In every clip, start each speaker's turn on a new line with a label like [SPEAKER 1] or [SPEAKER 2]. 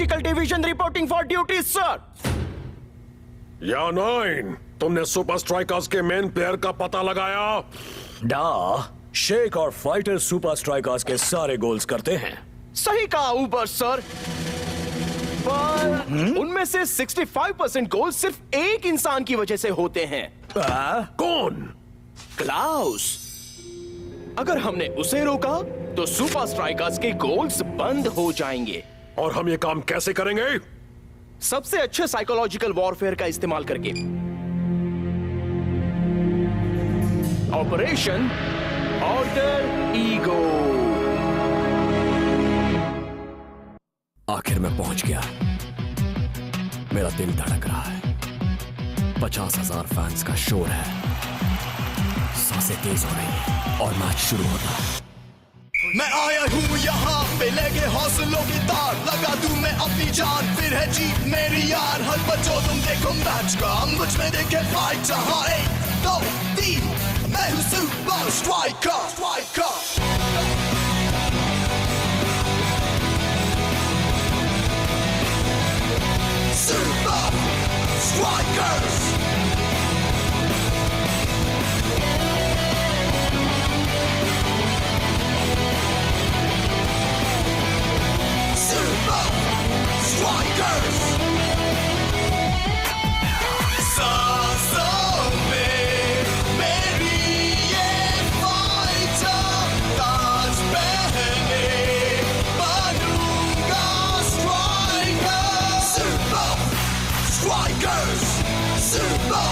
[SPEAKER 1] Tactical division reporting for duty sir.
[SPEAKER 2] या 9, तुमने super strikers के मेन प्लेयर का पता लगाया?
[SPEAKER 3] डा, शेख और फाइटर सुपर स्ट्राइकर्स के सारे गोल्स करते हैं।
[SPEAKER 1] सही कहा ऊपर सर, पर उनमें से 65% गोल सिर्फ एक इंसान की वजह से होते हैं।
[SPEAKER 2] कौन?
[SPEAKER 1] क्लाउस। अगर हमने उसे रोका तो सुपर स्ट्राइकर्स के गोल्स बंद हो जाएंगे।
[SPEAKER 2] और हम ये काम कैसे करेंगे?
[SPEAKER 1] सबसे अच्छे साइकोलॉजिकल वॉरफेयर का इस्तेमाल करके। Operation alter ego.
[SPEAKER 3] आखिर मैं पहुंच गया। मेरा दिल धड़क रहा है। 50,000 फैंस का शोर है। सांसें तेज हो रही है और मैच शुरू होता है।
[SPEAKER 4] मैं आया हूँ यहाँ पे लेके हौसलों की तार, लगा दूं मैं अपनी जान, फिर है जीत मेरी यार। हर बच्चों तुम देखो मैच का, मुझ में देखे फाइट। हाँ 1, 2, 3, मैं हूँ super striker. Super Strikers! Super Strikers! सांसों में मेरी ये फाइटर, ताज पहने बनूंगा striker. Super Strikers! Super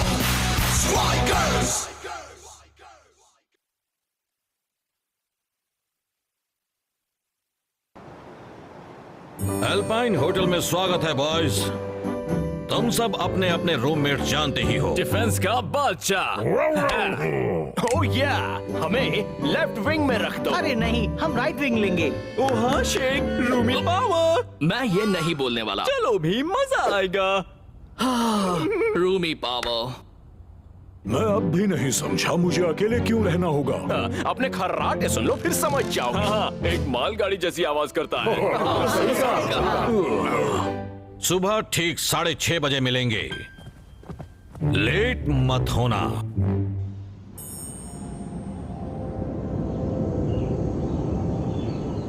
[SPEAKER 4] Strikers!
[SPEAKER 5] Alpine hotel में स्वागत है बॉयज। तुम सब अपने अपने रूममेट जानते ही हो।
[SPEAKER 3] डिफेंस का बादशाह।
[SPEAKER 1] ओह या, हमें लेफ्ट विंग में रख दो।
[SPEAKER 6] अरे नहीं, हम राइट विंग लेंगे।
[SPEAKER 3] ओ हाँ शेख, रूमी पावर।
[SPEAKER 7] मैं ये नहीं बोलने वाला।
[SPEAKER 3] चलो भी मजा आएगा।
[SPEAKER 7] रूमी पावर।
[SPEAKER 3] मैं अब भी नहीं समझा मुझे अकेले क्यों रहना होगा।
[SPEAKER 1] अपने खर्राटे सुन लो फिर समझ जाओ।
[SPEAKER 3] हाँ, एक मालगाड़ी जैसी आवाज करता है।
[SPEAKER 5] सुबह ठीक 6:30 बजे मिलेंगे। लेट मत होना।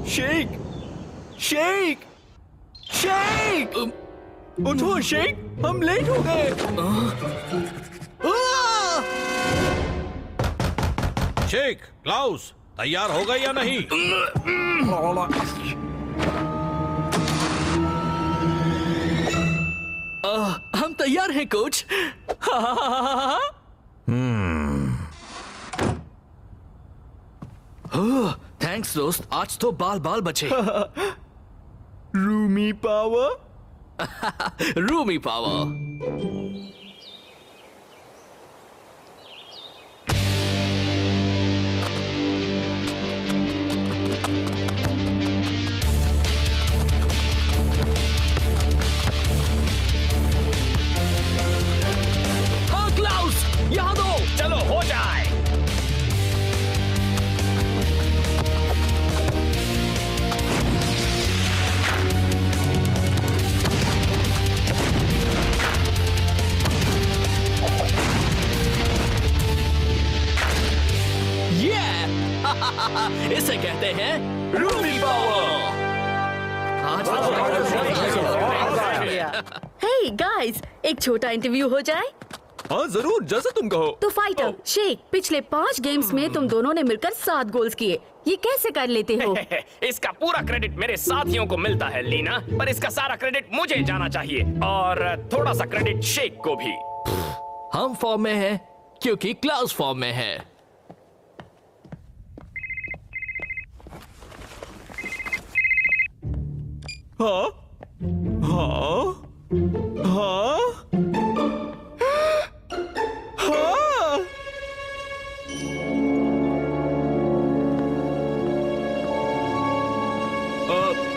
[SPEAKER 3] शेख, शेख, शेख, उठो शेख, हम लेट हो गए।
[SPEAKER 5] शेख, क्लाउस, तैयार हो गए या नहीं?
[SPEAKER 7] हम तैयार हैं कोच। थैंक्स दोस्त, आज तो बाल बाल बचे।
[SPEAKER 3] रूमी पावर।
[SPEAKER 7] Rumi power.
[SPEAKER 1] हाँ क्लाउस, यहाँ दो। चलो हो जाए।
[SPEAKER 7] इसे कहते हैं रूमी पावर।
[SPEAKER 8] हे गाइस, एक छोटा इंटरव्यू हो जाए।
[SPEAKER 3] हाँ जरूर, जैसे तुम कहो।
[SPEAKER 8] तो फाइटर शेख, पिछले 5 गेम्स में तुम दोनों ने मिलकर 7 गोल्स किए। ये कैसे कर लेते हो?
[SPEAKER 1] इसका पूरा क्रेडिट मेरे साथियों को मिलता है लीना, पर इसका सारा क्रेडिट मुझे जाना चाहिए और थोड़ा सा क्रेडिट शेख को भी।
[SPEAKER 7] हम फॉर्म में हैं क्योंकि क्लाउस फॉर्म में है।
[SPEAKER 3] हाँ, हाँ, हाँ, हाँ।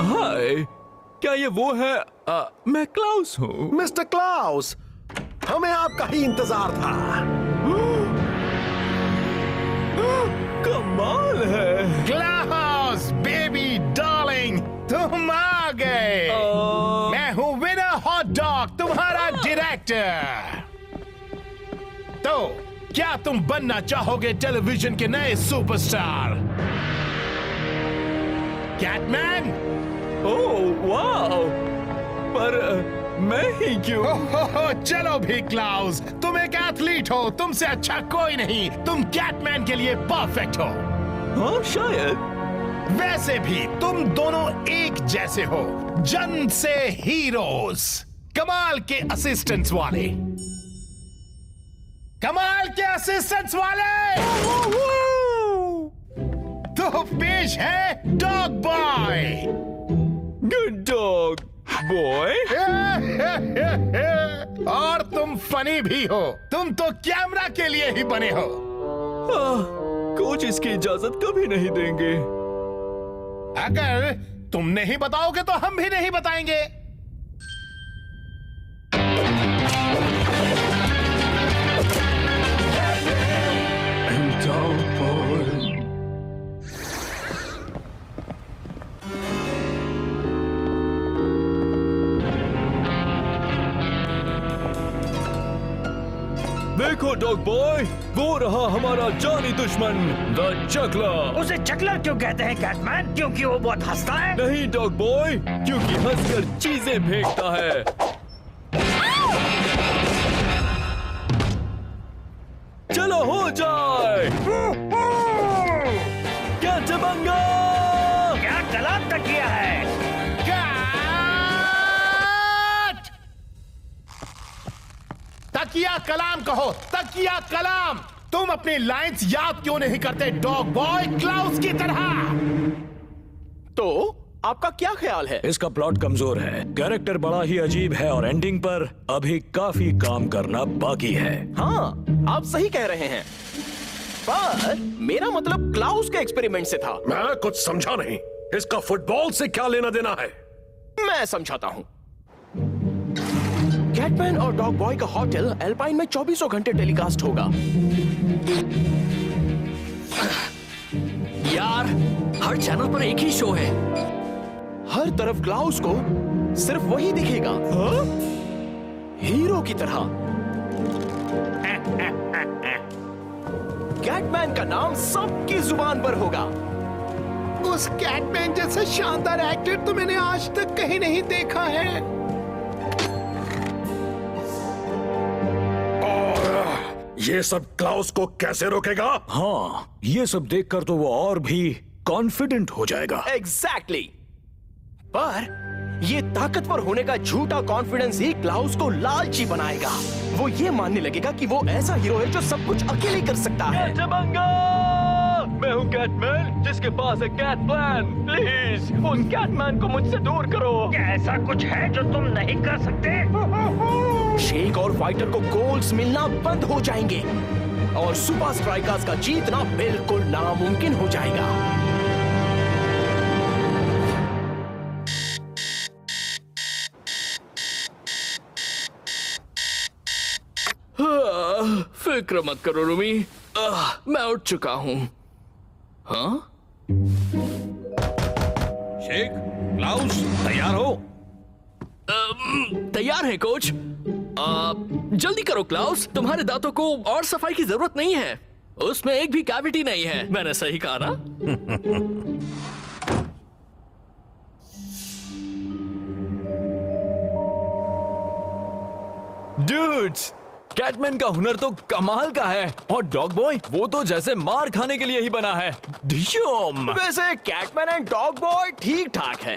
[SPEAKER 3] हाय, क्या ये वो है? मैं क्लाउस हूँ।
[SPEAKER 2] मिस्टर क्लाउस, हमें आपका ही इंतजार था।
[SPEAKER 3] कमाल है।
[SPEAKER 9] क्लाउस बेबी डार्लिंग, तुम आ गए। मैं कैरेक्टर। तो क्या तुम बनना चाहोगे टेलीविजन के नए सुपरस्टार कैटमैन?
[SPEAKER 3] ओह वाह, पर मैं ही क्यों?
[SPEAKER 9] चलो भी क्लाउस, तुम एक एथलीट हो, तुमसे अच्छा कोई नहीं, तुम कैटमैन के लिए परफेक्ट हो।
[SPEAKER 3] हाँ शायद।
[SPEAKER 9] वैसे भी तुम दोनों एक जैसे हो, जन्म से हीरोज, कमाल के असिस्टेंट्स वाले, कमाल के असिस्टेंट्स वाले। तो पेश है dog boy.
[SPEAKER 3] Good dog boy.
[SPEAKER 9] और तुम फनी भी हो, तुम तो कैमरा के लिए ही बने हो।
[SPEAKER 3] कोच इसकी इजाजत कभी नहीं देंगे।
[SPEAKER 9] अगर तुम नहीं बताओगे तो हम भी नहीं बताएंगे।
[SPEAKER 3] देखो डॉग बॉय, वो रहा हमारा जानी दुश्मन द चकलर।
[SPEAKER 6] उसे चकलर क्यों कहते हैं कैटमैन? क्योंकि वो बहुत हंसता है?
[SPEAKER 3] नहीं डॉग बॉय, क्योंकि हंसकर चीजें फेंकता है। चलो हो जाए। क्या चबंगा?
[SPEAKER 6] क्या गलत तक किया है?
[SPEAKER 9] तकिया कलाम कहो, तकिया कलाम। तुम अपनी लाइंस याद क्यों नहीं करते डॉग बॉय, क्लाउस की तरह?
[SPEAKER 3] तो आपका क्या ख्याल है? इसका प्लॉट कमजोर है, कैरेक्टर बड़ा ही अजीब है और एंडिंग पर अभी काफी काम करना बाकी है।
[SPEAKER 10] हाँ, आप सही कह रहे हैं, पर मेरा मतलब क्लाउस के एक्सपेरिमेंट से था।
[SPEAKER 2] मैं कुछ समझा नहीं, इसका फुटबॉल से क्या लेना देना है?
[SPEAKER 10] मैं समझाता हूँ। कैटमैन और डॉग बॉय का होटल एल्पाइन में 24 घंटे टेलीकास्ट होगा।
[SPEAKER 7] यार, हर चैनल पर एक ही शो है।
[SPEAKER 10] हर तरफ क्लाउस को सिर्फ वही दिखेगा। हाँ? हीरो की तरह। कैटमैन का नाम सबकी जुबान पर होगा।
[SPEAKER 9] उस कैटमैन जैसा शानदार एक्टर तो मैंने आज तक कहीं नहीं देखा है।
[SPEAKER 2] ये सब क्लाउस को कैसे रोकेगा?
[SPEAKER 3] हाँ, ये सब देखकर तो वो और भी कॉन्फिडेंट हो जाएगा।
[SPEAKER 10] एग्जैक्टली। पर ये ताकतवर होने का झूठा कॉन्फिडेंस ही क्लाउस को लालची बनाएगा। वो ये मानने लगेगा कि वो ऐसा हीरो है जो सब कुछ अकेले कर सकता है।
[SPEAKER 3] मैं हूँ कैटमैन, जिसके पास है कैट प्लान। प्लीज उस कैटमैन को मुझसे दूर करो।
[SPEAKER 6] क्या ऐसा कुछ है जो तुम नहीं कर सकते?
[SPEAKER 10] शेक और फाइटर को गोल्स मिलना बंद हो जाएंगे और सुपर स्ट्राइकर्स का जीतना बिल्कुल नामुमकिन हो जाएगा।
[SPEAKER 7] फिक्र मत करो रूमी, मैं उठ चुका हूँ। हाँ?
[SPEAKER 5] शेक, क्लाउस, तैयार हो?
[SPEAKER 7] तैयार है कोच। जल्दी करो क्लाउस, तुम्हारे दांतों को और सफाई की जरूरत नहीं है। उसमें एक भी कैविटी नहीं है। मैंने सही कहा ना?
[SPEAKER 3] Dudes, कैटमैन का हुनर तो कमाल का है और डॉग बॉय वो तो जैसे मार खाने के लिए ही बना है।
[SPEAKER 10] वैसे कैटमैन एंड डॉग बॉय ठीक ठाक है,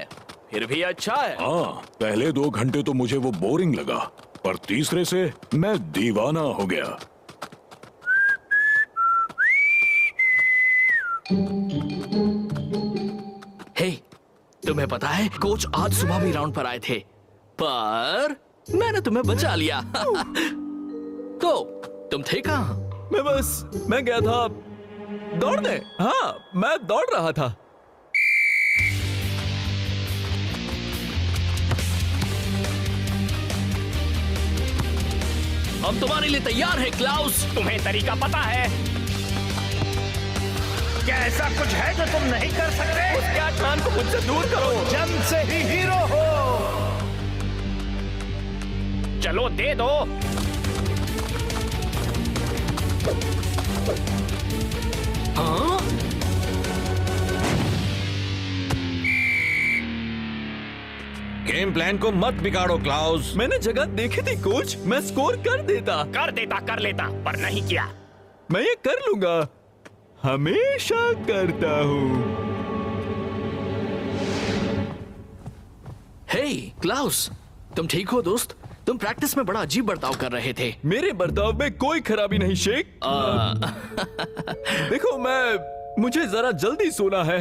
[SPEAKER 10] फिर भी अच्छा है।
[SPEAKER 2] हाँ, पहले 2 घंटे तो मुझे वो बोरिंग लगा, पर तीसरे से मैं दीवाना हो गया।
[SPEAKER 7] हे, तुम्हें पता है कोच आज सुबह भी राउंड पर आए थे, पर मैंने तुम्हें बचा लिया। तो तुम थे कहाँ?
[SPEAKER 3] मैं गया था दौड़ने। हाँ, मैं दौड़ रहा था।
[SPEAKER 7] हम तुम्हारे लिए तैयार है क्लाउस।
[SPEAKER 6] तुम्हें तरीका पता है? क्या ऐसा कुछ है जो तुम नहीं कर सकते?
[SPEAKER 3] उस कैटमैन को मुझसे दूर करो।
[SPEAKER 9] जन्म से ही हीरो हो।
[SPEAKER 1] चलो दे दो।
[SPEAKER 7] हाँ?
[SPEAKER 5] गेम प्लान को मत बिगाड़ो क्लाउस।
[SPEAKER 3] मैंने जगह देखी थी कोच, मैं स्कोर कर देता।
[SPEAKER 1] कर लेता पर नहीं किया।
[SPEAKER 3] मैं ये कर लूंगा, हमेशा करता हूँ।
[SPEAKER 7] हे क्लाउस, तुम ठीक हो दोस्त? तुम प्रैक्टिस में बड़ा अजीब बर्ताव कर रहे थे।
[SPEAKER 3] मेरे बर्ताव में कोई खराबी नहीं शेख। देखो मुझे जरा जल्दी सोना है,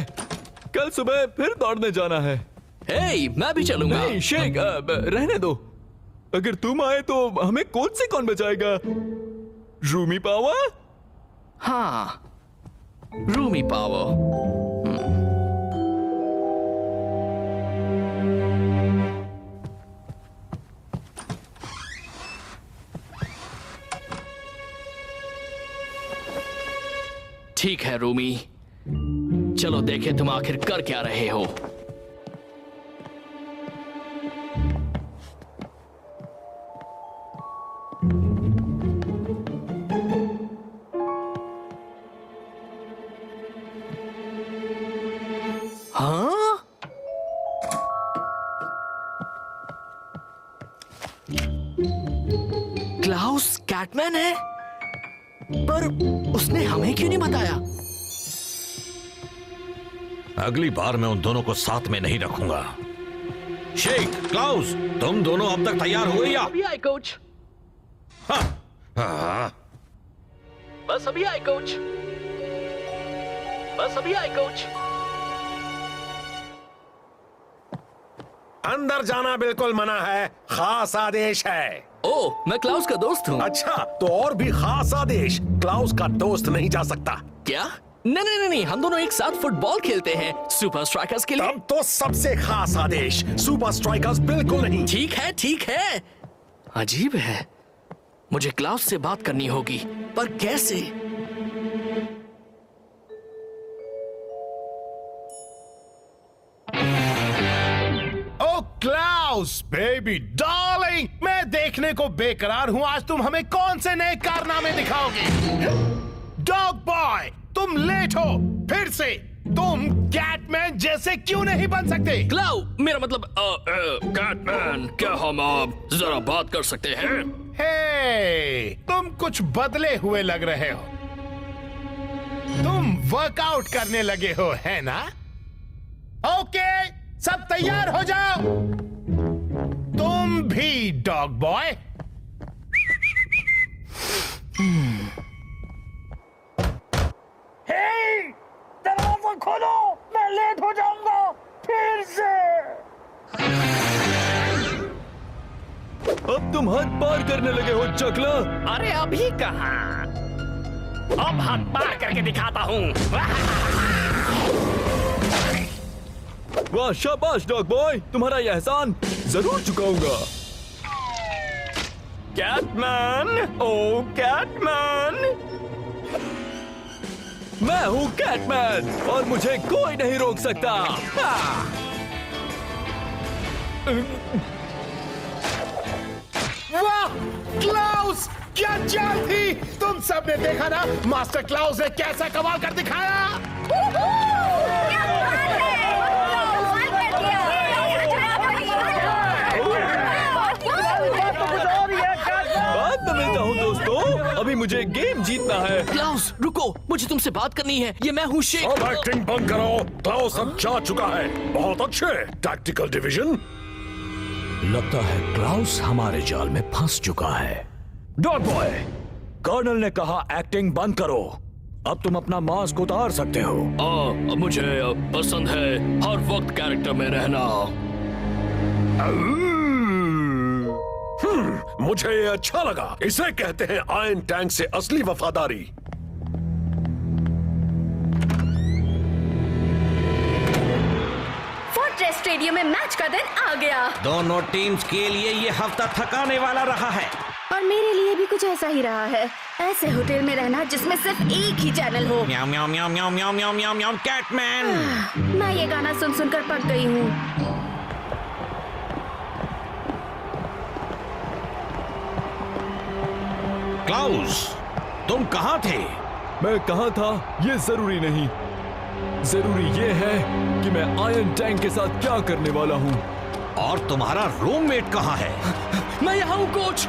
[SPEAKER 3] कल सुबह फिर दौड़ने जाना है।
[SPEAKER 7] हे, मैं भी चलूंगा।
[SPEAKER 3] नहीं शेख, रहने दो। अगर तुम आए तो हमें कोच से कौन बचाएगा? रूमी पावा?
[SPEAKER 7] हाँ, रूमी पावर। ठीक है रूमी, चलो देखें तुम आखिर कर क्या रहे हो। हाँ? क्लाउस कैटमैन है, पर उसने हमें क्यों नहीं बताया?
[SPEAKER 5] अगली बार मैं उन दोनों को साथ में नहीं रखूंगा। शेख, क्लाउस, तुम दोनों अब तक तैयार हुए या?
[SPEAKER 7] अभी आए कोच।
[SPEAKER 5] हाँ, हाँ।
[SPEAKER 7] बस अभी आए कोच। बस अभी आए कोच।
[SPEAKER 2] अंदर जाना बिल्कुल मना है, खास आदेश है।
[SPEAKER 7] ओह, मैं क्लाउस का दोस्त हूँ।
[SPEAKER 2] अच्छा, तो और भी खास आदेश, क्लाउस का दोस्त नहीं जा सकता।
[SPEAKER 7] क्या? नहीं, हम दोनों एक साथ फुटबॉल खेलते हैं सुपर स्ट्राइकर्स के लिए।
[SPEAKER 2] तब तो सबसे खास आदेश, सुपर स्ट्राइकर्स बिल्कुल नहीं।
[SPEAKER 7] ठीक है। अजीब है, मुझे क्लाउस से बात करनी होगी, पर कैसे?
[SPEAKER 9] क्लाउस बेबी डार्लिंग, मैं देखने को बेकरार हूं आज तुम हमें कौन से नए कारनामे दिखाओगे। डॉग बॉय, तुम लेट हो फिर से। तुम कैटमैन जैसे क्यों नहीं बन सकते?
[SPEAKER 7] क्लाउ, मेरा मतलब कैटमैन, क्या हम जरा बात कर सकते हैं?
[SPEAKER 9] हे, तुम कुछ बदले हुए लग रहे हो। तुम वर्कआउट करने लगे हो, है ना? ओके, सब तैयार हो जाओ। तुम भी डॉग बॉय।
[SPEAKER 6] हे, दरवाजा खोलो, मैं लेट हो जाऊंगा फिर से।
[SPEAKER 3] अब तुम हद पार करने लगे हो चकला।
[SPEAKER 1] अरे अभी कहाँ, अब हद पार करके दिखाता हूँ।
[SPEAKER 3] वाह, शाबाश डॉग बॉय, तुम्हारा यह एहसान जरूर चुकाऊंगा।
[SPEAKER 1] कैटमैन, ओ कैटमैन।
[SPEAKER 3] मैं हूँ कैटमैन और मुझे कोई नहीं रोक सकता।
[SPEAKER 9] वाह क्लाउस, क्या चाल थी। तुम सबने देखा ना, मास्टर क्लाउस ने कैसा कमाल कर दिखाया।
[SPEAKER 3] बाद में मिलता हूँ दोस्तों, अभी मुझे गेम जीतना है।
[SPEAKER 7] क्लाउस रुको, मुझे तुमसे बात करनी है। ये मैं हूँ शेख।
[SPEAKER 2] अब एक्टिंग बंद करो, क्लाउस अब जा चुका है। बहुत अच्छे, टैक्टिकल डिवीजन।
[SPEAKER 3] लगता है क्लाउस हमारे जाल में फंस चुका है। डॉग बॉय, कर्नल ने कहा एक्टिंग बंद करो, अब तुम अपना मास्क उतार सकते हो।
[SPEAKER 7] मुझे पसंद है हर वक्त कैरेक्टर में रहना।
[SPEAKER 2] मुझे ये अच्छा लगा, इसे कहते हैं आयरन टैंक से असली वफादारी।
[SPEAKER 8] फोर्ट्रेस स्टेडियम में मैच का दिन आ गया।
[SPEAKER 5] दोनों टीम्स के लिए ये हफ्ता थकाने वाला रहा है।
[SPEAKER 8] और मेरे लिए भी कुछ ऐसा ही रहा है। ऐसे होटल में रहना जिसमें सिर्फ एक ही चैनल हो।
[SPEAKER 5] म्याऊ म्याऊ म्याऊ म्याऊ म्याऊ म्याऊ म्याऊ म्याऊ कैटमैन।
[SPEAKER 8] मैं ये गाना सुन सुनकर पक गई हूँ।
[SPEAKER 5] क्लाउस, तुम कहाँ थे?
[SPEAKER 3] मैं कहाँ था ये जरूरी नहीं, जरूरी ये है कि मैं आयरन टैंक के साथ क्या करने वाला हूँ।
[SPEAKER 5] और तुम्हारा रूममेट कहाँ है?
[SPEAKER 7] मैं यहाँ हूँ कोच।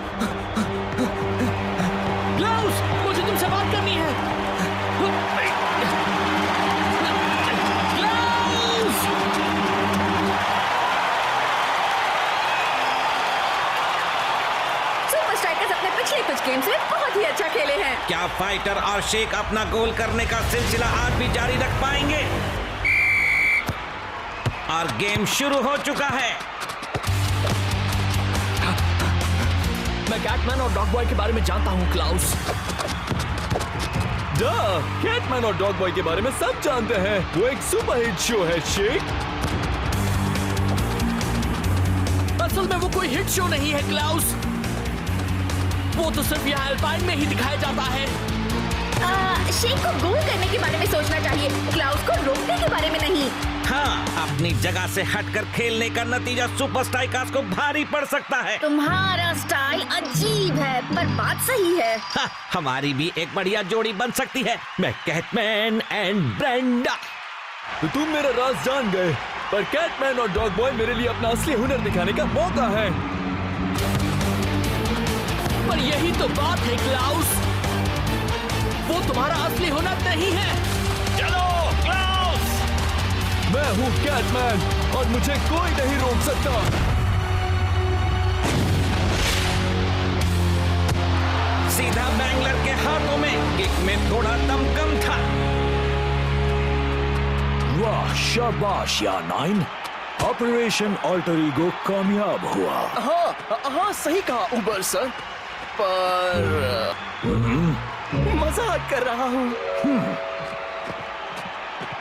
[SPEAKER 7] क्लाउस, मुझे तुमसे बात करनी है। क्लाउस!
[SPEAKER 8] सुपर स्ट्राइकर्स अपने पिछले कुछ गेम्स में बहुत ही अच्छा खेले हैं।
[SPEAKER 5] क्या फाइटर और शेख अपना गोल करने का सिलसिला आज भी जारी रख पाएंगे? और गेम शुरू हो चुका है।
[SPEAKER 7] मैं कैटमैन और डॉग बॉय के बारे में जानता हूँ क्लाउस।
[SPEAKER 3] कैटमैन और डॉग बॉय के बारे में सब जानते हैं, वो एक सुपरहिट शो है शेख।
[SPEAKER 7] असल में वो कोई हिट शो नहीं है क्लाउस, वो तो सिर्फ यहाँ एल्पाइन में ही दिखाया जाता है।
[SPEAKER 8] शेख को गोल करने के बारे में सोचना चाहिए, क्लाउस को रोकने के बारे में नहीं।
[SPEAKER 5] हाँ, अपनी जगह से हटकर खेलने का नतीजा सुपर स्ट्राइकर्स को भारी पड़ सकता है।
[SPEAKER 8] तुम्हारा स्टाइल अजीब है, पर बात सही है।
[SPEAKER 5] हाँ, हमारी भी एक बढ़िया जोड़ी बन सकती है, मैं कैटमैन एंड ब्रेंडा।
[SPEAKER 3] तो तुम मेरा राज जान गए, पर कैटमैन और डॉग बॉय मेरे लिए अपना असली हुनर दिखाने का मौका है।
[SPEAKER 7] पर यही तो बात है क्लाउस, वो तुम्हारा असली हुनर नहीं है।
[SPEAKER 1] चलो क्लाउस!
[SPEAKER 3] मैं हूँ कैटमैन और मुझे कोई नहीं रोक सकता।
[SPEAKER 5] सीधा बैंगलर के हाथों में, किक में थोड़ा दम कम था।
[SPEAKER 3] वाह, शाबाश या9, ऑपरेशन ऑल्टर ईगो कामयाब हुआ।
[SPEAKER 10] हाँ सही कहा उबर सर, पर मजाक कर रहा हूँ।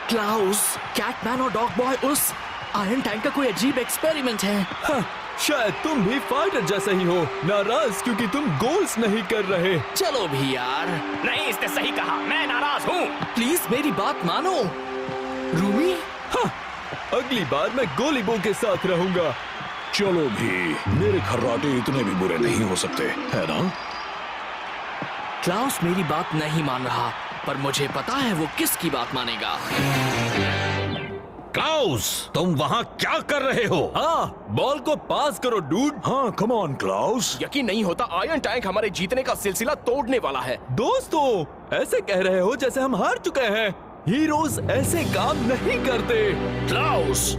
[SPEAKER 7] क्लाउस, कैटमैन और डॉग बॉय उस आयरन टैंक का कोई अजीब एक्सपेरिमेंट है।
[SPEAKER 3] हाँ, शायद तुम भी फाइटर जैसे ही हो, नाराज क्योंकि तुम गोल्स नहीं कर रहे।
[SPEAKER 7] चलो भी यार।
[SPEAKER 1] नहीं, इसने सही कहा, मैं नाराज हूँ।
[SPEAKER 7] प्लीज मेरी बात मानो। रूमी,
[SPEAKER 3] हाँ, अगली बार मैं गोलीबो के साथ रहूंगा।
[SPEAKER 2] चलो भी, मेरे खर्राटे इतने भी बुरे नहीं हो सकते, है ना?
[SPEAKER 7] क्लाउस मेरी बात नहीं मान रहा, पर मुझे पता है वो किसकी बात मानेगा।
[SPEAKER 5] क्लाउस, तुम वहाँ क्या कर रहे हो?
[SPEAKER 3] हाँ, बॉल को पास करो डूड।
[SPEAKER 2] हाँ, कम ऑन क्लाउस।
[SPEAKER 10] यकीन नहीं होता, आयरन टैंक हमारे जीतने का सिलसिला तोड़ने वाला है।
[SPEAKER 3] दोस्तों, ऐसे कह रहे हो जैसे हम हार चुके हैं। हीरोज ऐसे काम नहीं करते।
[SPEAKER 7] क्लाउस,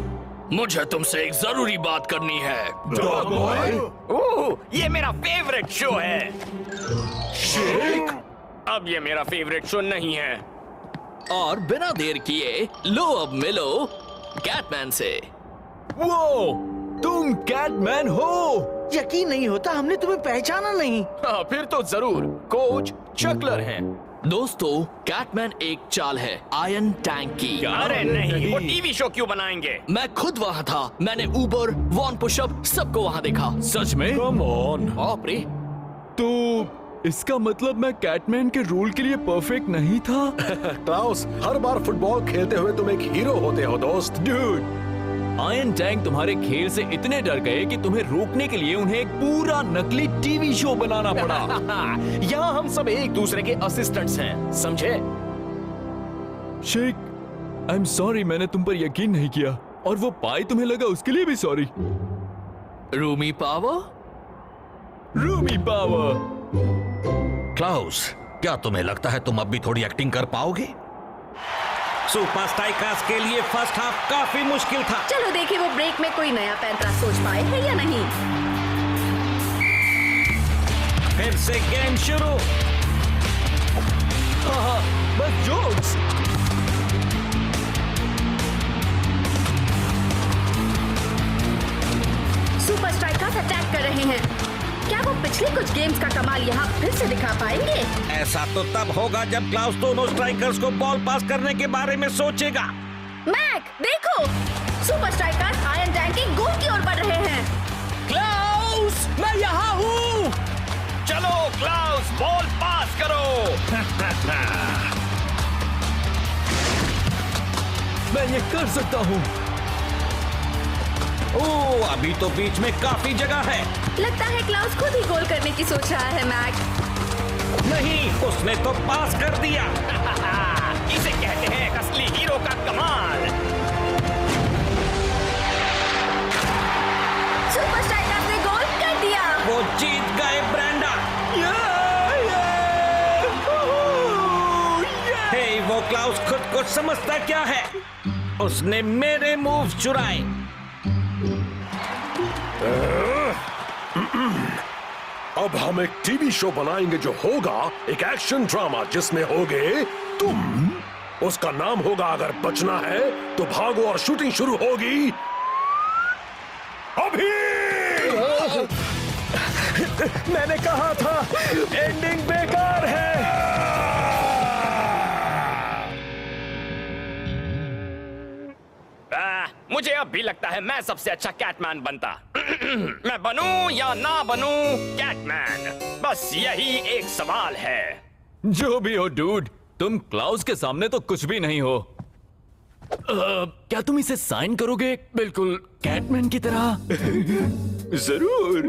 [SPEAKER 7] मुझे तुमसे एक जरूरी बात करनी है।
[SPEAKER 2] Dog boy?
[SPEAKER 1] ओह, ये मेरा फेवरेट शो है।
[SPEAKER 2] शेख?
[SPEAKER 1] अब ये मेरा फेवरेट शो नहीं है।
[SPEAKER 7] और बिना देर किए लो अब मिलो कैटमैन से।
[SPEAKER 3] वो, तुम कैटमैन हो?
[SPEAKER 6] यकीन नहीं होता, हमने तुम्हें पहचाना नहीं।
[SPEAKER 10] हाँ, फिर तो जरूर कोच चकलर हैं।
[SPEAKER 7] दोस्तों, कैटमैन एक चाल है आयरन टैंक की।
[SPEAKER 1] अरे नहीं, वो टीवी शो क्यों बनाएंगे?
[SPEAKER 7] मैं खुद वहाँ था, मैंने ऊबर, वॉन पुशअप सबको वहाँ देखा।
[SPEAKER 3] सच में?
[SPEAKER 2] Come on.
[SPEAKER 10] बाप रे,
[SPEAKER 3] तो इसका मतलब मैं कैटमैन के रोल के लिए परफेक्ट नहीं था?
[SPEAKER 2] क्लाउस, हर बार फुटबॉल खेलते हुए तुम एक हीरो होते हो दोस्त।
[SPEAKER 3] डूड, आयरन टैंक तुम्हारे खेल से इतने डर गए कि तुम्हें रोकने के लिए उन्हें एक पूरा नकली टीवी शो बनाना पड़ा।
[SPEAKER 10] यहाँ हम सब एक दूसरे के असिस्टेंट्स हैं, समझे?
[SPEAKER 3] शेख, आई एम सॉरी, मैंने तुम पर यकीन नहीं किया, और वो पाई तुम्हें लगा उसके लिए भी sorry.
[SPEAKER 7] Rumi power?
[SPEAKER 3] Rumi power.
[SPEAKER 5] Klaus, क्या तुम्हें लगता है तुम अब भी थोड़ी एक्टिंग कर पाओगे? सुपर स्ट्राइकर्स के लिए फर्स्ट हाफ काफी मुश्किल था।
[SPEAKER 8] चलो देखें वो ब्रेक में कोई नया पैंतरा सोच पाए है या नहीं।
[SPEAKER 5] फिर से गेम शुरू।
[SPEAKER 3] हाँ, बस जोक्स।
[SPEAKER 8] सुपर स्ट्राइकर्स अटैक कर रहे हैं। क्या वो पिछले कुछ गेम्स का कमाल यहाँ फिर से दिखा पाएंगे?
[SPEAKER 5] ऐसा तो तब होगा जब क्लाउस दोनों स्ट्राइकर्स को बॉल पास करने के बारे में सोचेगा।
[SPEAKER 8] मैक, देखो, सुपर स्ट्राइकर्स आयरन टैंक के गोल की ओर बढ़ रहे हैं।
[SPEAKER 7] क्लाउस, मैं यहाँ हूँ।
[SPEAKER 1] चलो क्लाउस, बॉल पास करो।
[SPEAKER 3] मैं ये कर सकता हूँ।
[SPEAKER 5] ओह, अभी तो बीच में काफी जगह है।
[SPEAKER 8] लगता है क्लाउस खुद ही गोल करने की सोच रहा है मैक।
[SPEAKER 5] नहीं, उसने तो पास कर दिया।
[SPEAKER 1] इसे कहते हैं एक असली हीरो का कमाल।
[SPEAKER 8] सुपर स्ट्राइकर्स ने गोल कर दिया।
[SPEAKER 5] वो जीत गए ब्रेंडा। हे, वो क्लाउस खुद को समझता क्या है? उसने मेरे मूव चुराए।
[SPEAKER 2] अब हम एक टीवी शो बनाएंगे जो होगा एक एक्शन ड्रामा जिसमें होगे तुम। उसका नाम होगा अगर बचना है तो भागो और शूटिंग शुरू होगी अभी।
[SPEAKER 10] मैंने कहा था एंडिंग बेकार है।
[SPEAKER 1] मुझे अब भी लगता है मैं सबसे अच्छा कैटमैन बनता। मैं बनूं या ना बनूं कैटमैन, बस यही एक सवाल है।
[SPEAKER 3] जो भी हो डूड, तुम क्लाउस के सामने तो कुछ भी नहीं हो। क्या तुम इसे साइन करोगे बिल्कुल कैटमैन की तरह?
[SPEAKER 10] जरूर।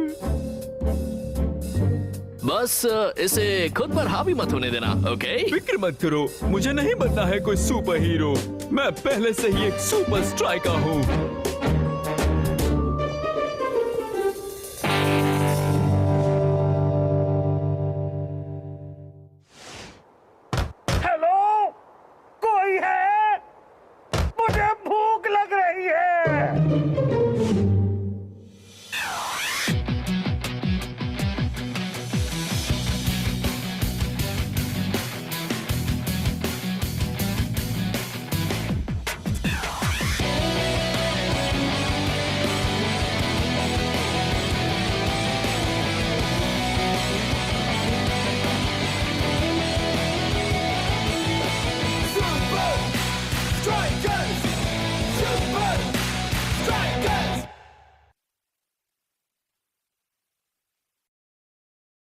[SPEAKER 7] बस इसे खुद पर हावी मत होने देना, ओके?
[SPEAKER 3] फिक्र मत करो, मुझे नहीं बनना है कोई सुपर हीरो। मैं पहले से ही एक सुपर स्ट्राइकर हूँ।